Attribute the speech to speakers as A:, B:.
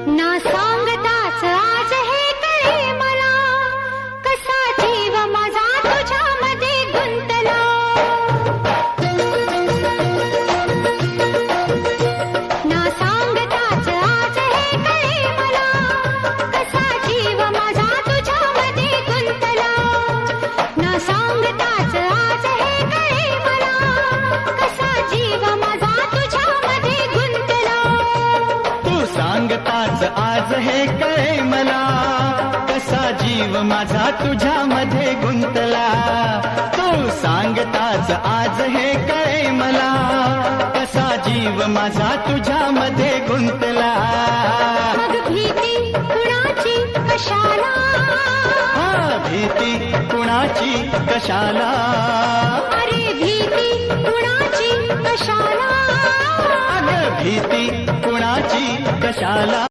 A: ना सांगताच आज हे कळे मला, कसा जीव माझा तुझ्यामध्ये गुंतला. ना सांगताच आज हे कळे मला, कसा जीव माझा तुझ्यामध्ये गुंतला. ना सांगताच आज हे कळे मला, कसा जीव माझा तुझ्यामध्ये गुंतला.
B: तू सांगताच आज हे कळे मला, कसा जीव माझा तुझ्यामध्ये गुंतला. तू सांगताच आज हे कळे मला, कसा जीव माझा तुझ्यामध्ये गुंतला.
A: मग भीती कुणाची कशाला,
B: भीती कुणाची कशाला.
A: अरे भीती कुणाची कशाला.
B: अगं भीती कुणाची कशाला.